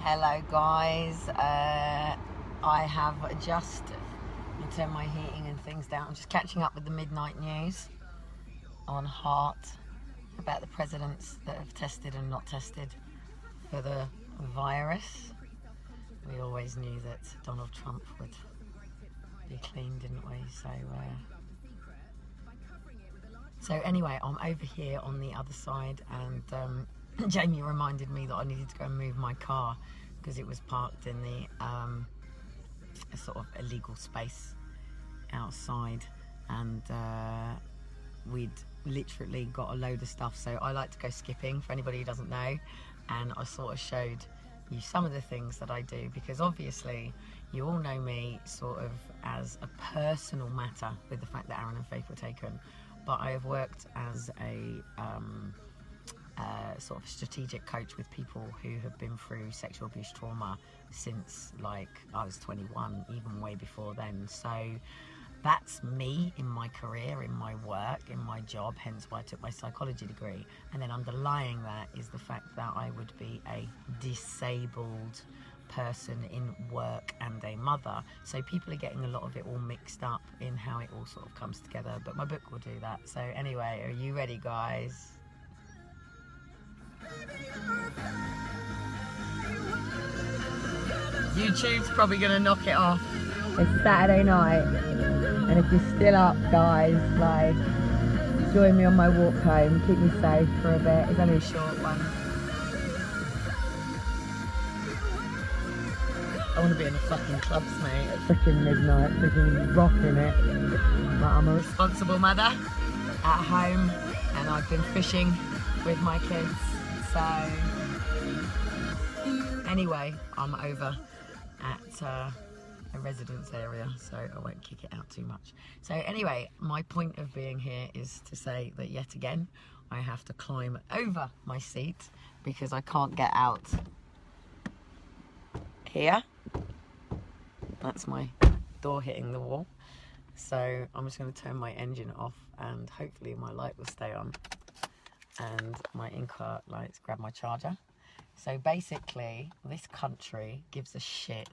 Hello guys, I have just turned my heating and things down. I'm just catching up with the midnight news on Heart about the presidents that have tested and not tested for the virus. We always knew that Donald Trump would be clean, didn't we? So anyway, I'm over here on the other side, and Jamie reminded me that I needed to go and move my car because it was parked in the a sort of illegal space outside, and we'd literally got a load of stuff. So I like to go skipping, for anybody who doesn't know, and I sort of showed you some of the things that I do, because obviously you all know me sort of as a personal matter with the fact that Aaron and Faith were taken, but I have worked as a sort of strategic coach with people who have been through sexual abuse trauma since like I was 21, even way before then. So that's me in my career, in my work, in my job, hence why I took my psychology degree. And then underlying that is the fact that I would be a disabled person in work and a mother. So people are getting a lot of it all mixed up in how it all sort of comes together, but my book will do that. So anyway, are you ready, guys? YouTube's probably going to knock it off. It's Saturday night, and if you're still up, guys, like, join me on my walk home. Keep me safe for a bit. It's only a short one. I want to be in the fucking clubs, mate, at freaking midnight, freaking rocking it. But I'm a responsible mother at home, and I've been fishing with my kids. So anyway, I'm over at a residence area, so I won't kick it out too much. So anyway, my point of being here is to say that yet again I have to climb over my seat because I can't get out here. That's my door hitting the wall. So I'm just going to turn my engine off, and hopefully my light will stay on and my in-car lights. Grab my charger. So basically, this country gives a shit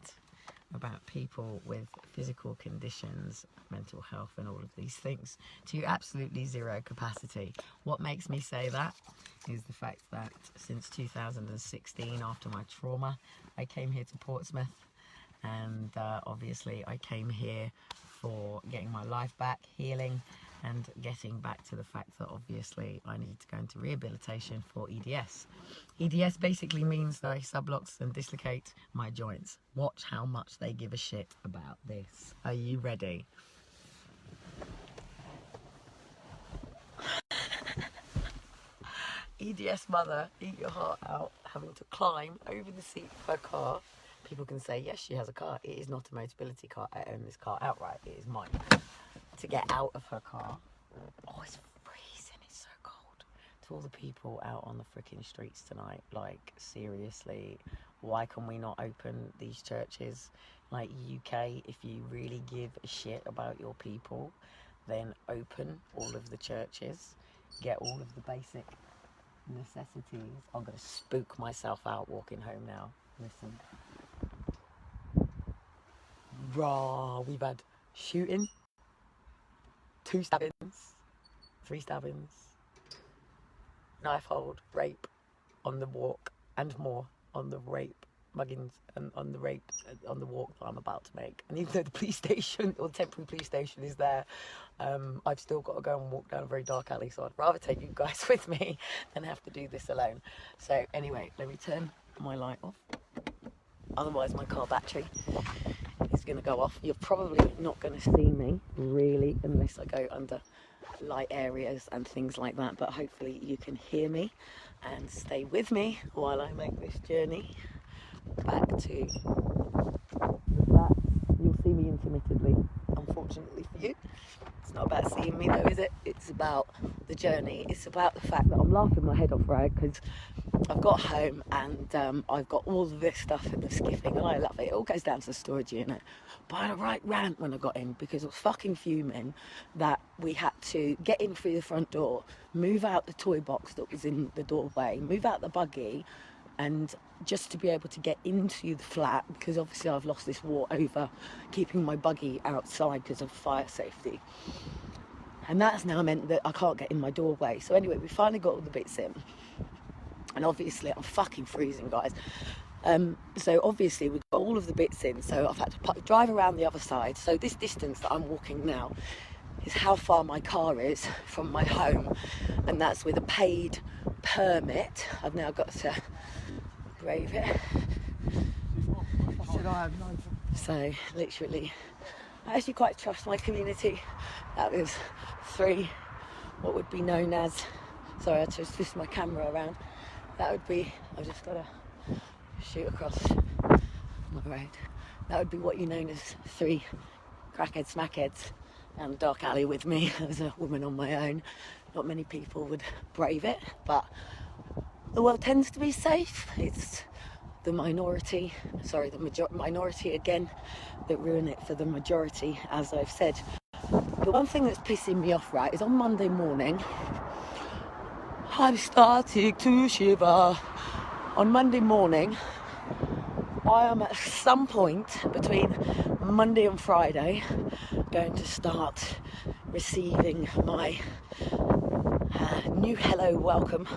about people with physical conditions, mental health, and all of these things to absolutely zero capacity. What makes me say that is the fact that since 2016, after my trauma, I came here to Portsmouth, and obviously I came here for getting my life back, healing, and getting back to the fact that obviously I need to go into rehabilitation for EDS. EDS basically means that I sublocks and dislocate my joints. Watch how much they give a shit about this. Are you ready? EDS mother, eat your heart out, having to climb over the seat of her car. People can say, yes, she has a car. It is not a Motability car. I own this car outright. It is mine. To get out of her car. Oh, it's freezing. It's so cold. To all the people out on the freaking streets tonight, like, seriously, why can we not open these churches? Like, UK, if you really give a shit about your people, then open all of the churches. Get all of the basic necessities. I'm going to spook myself out walking home now. Listen. Raw, we've had shooting, 2 stabbings, 3 stabbings, knife hold, rape on the walk, and more on the rape, muggings, and on the rape, on the walk that I'm about to make. And even though the police station, or temporary police station, is there, I've still got to go and walk down a very dark alley, so I'd rather take you guys with me than have to do this alone. So anyway, let me turn my light off, otherwise my car battery is going to go off. You're probably not going to see me really unless I go under light areas and things like that, but hopefully you can hear me and stay with me while I make this journey back to the flat. You'll see me intermittently, unfortunately for you. It's not about seeing me though, is it? It's about the journey. It's about the fact that I'm laughing my head off, right? Because I've got home and I've got all of this stuff in the skiffing, and I love it. It all goes down to the storage unit. But I had a right rant when I got in because I was fucking fuming that we had to get in through the front door, move out the toy box that was in the doorway, move out the buggy, and just to be able to get into the flat, because obviously I've lost this war over keeping my buggy outside because of fire safety. And that's now meant that I can't get in my doorway. So anyway, we finally got all the bits in. And obviously I'm fucking freezing, guys. So obviously we've got all of the bits in. So I've had to drive around the other side. So this distance that I'm walking now is how far my car is from my home. And that's with a paid permit. I've now got to brave it. So literally, I actually quite trust my community. That was 3, what would be known as, sorry, I just twist my camera around. That would be, I've just got to shoot across my road. That would be what you known as 3 crackhead smackheads down the dark alley with me as a woman on my own. Not many people would brave it, but the world tends to be safe. It's the minority, sorry, the minority again, that ruin it for the majority, as I've said. The one thing that's pissing me off, right, is on Monday morning, I'm starting to shiver. On Monday morning, I am at some point between Monday and Friday going to start receiving my new hello welcome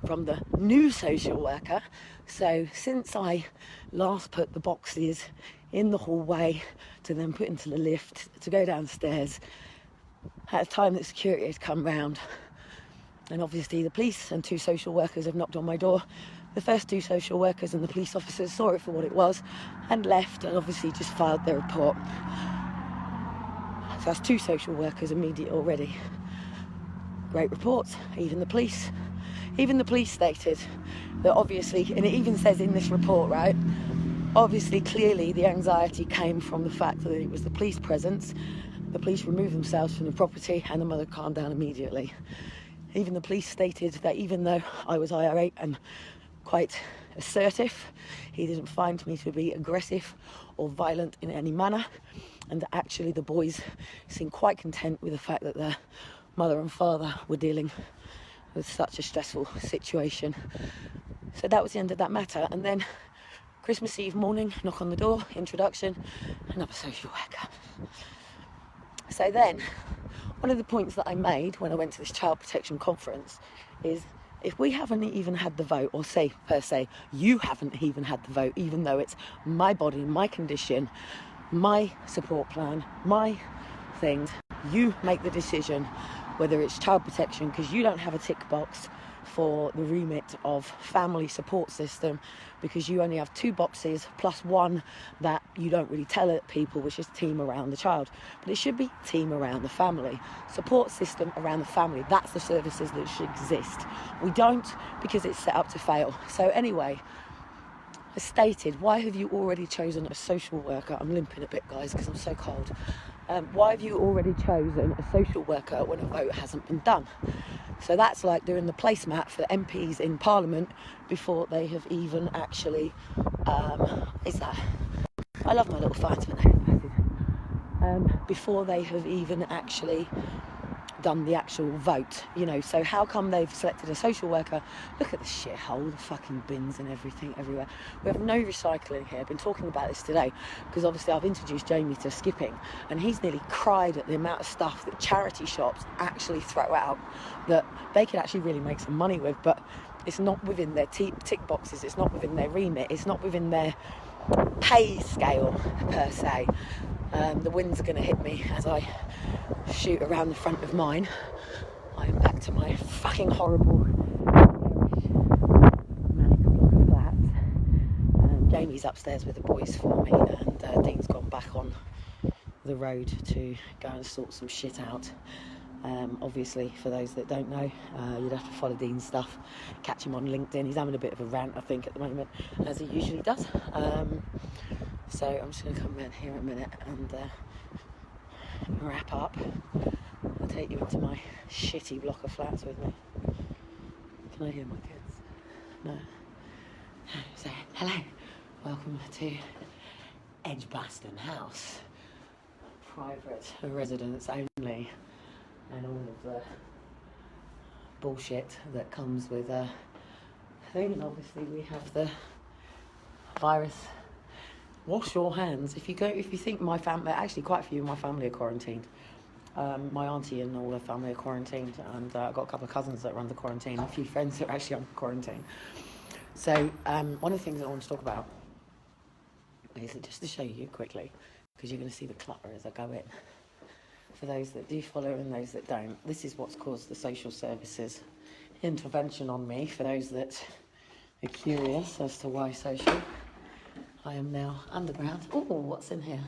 from the new social worker. So since I last put the boxes in the hallway to then put into the lift to go downstairs, at a time that security had come round, and obviously the police and 2 social workers have knocked on my door. The first 2 social workers and the police officers saw it for what it was and left, and obviously just filed their report. So that's 2 social workers immediate already. Great reports. Even the police stated that obviously, and it even says in this report, right, obviously clearly the anxiety came from the fact that it was the police presence. The police removed themselves from the property and the mother calmed down immediately. Even the police stated that even though I was irate and quite assertive, he didn't find me to be aggressive or violent in any manner, and that actually the boys seemed quite content with the fact that their mother and father were dealing with such a stressful situation. So that was the end of that matter. And then Christmas Eve morning, knock on the door, introduction, another social worker. So then, one of the points that I made when I went to this child protection conference is, if we haven't even had the vote, or say, per se, you haven't even had the vote, even though it's my body, my condition, my support plan, my things, you make the decision whether it's child protection, because you don't have a tick box for the remit of family support system, because you only have 2 boxes plus 1 that you don't really tell people, which is team around the child. But it should be team around the family, support system around the family. That's the services that should exist. We don't, because it's set up to fail. So anyway, as stated, why have you already chosen a social worker? I'm limping a bit, guys, because I'm so cold. Why have you already chosen a social worker when a vote hasn't been done? So that's like doing the placemat for MPs in Parliament before they have even actually, I love my little fines, but before they have even actually done the actual vote, you know. So how come they've selected a social worker? Look at the shithole, the fucking bins and everything everywhere. We have no recycling here. I've been talking about this today because obviously I've introduced Jamie to skipping, and he's nearly cried at the amount of stuff that charity shops actually throw out that they could actually really make some money with, but it's not within their tick boxes, it's not within their remit, it's not within their pay scale per se. The wind's going to hit me as I shoot around the front of mine. I am back to my fucking horrible manic block of flats. Jamie's upstairs with the boys for me, and Dean's gone back on the road to go and sort some shit out. Obviously, for those that don't know, you'd have to follow Dean's stuff, catch him on LinkedIn. He's having a bit of a rant, I think, at the moment, as he usually does. So I'm just going to come in here in a minute and wrap up. I'll take you into my shitty block of flats with me. Can I hear my kids? No. So, hello. Welcome to Edgbaston House. Private residence only. And all of the bullshit that comes with things. Obviously we have the virus. Wash your hands. If you think my family, actually quite a few of my family are quarantined. My auntie and all her family are quarantined, and I've got a couple of cousins that are under quarantine, a few friends that are actually under quarantine. So one of the things I want to talk about is just to show you quickly, because you're going to see the clutter as I go in. For those that do follow and those that don't, this is what's caused the social services intervention on me. For those that are curious as to why social, I am now underground. Oh, what's in here?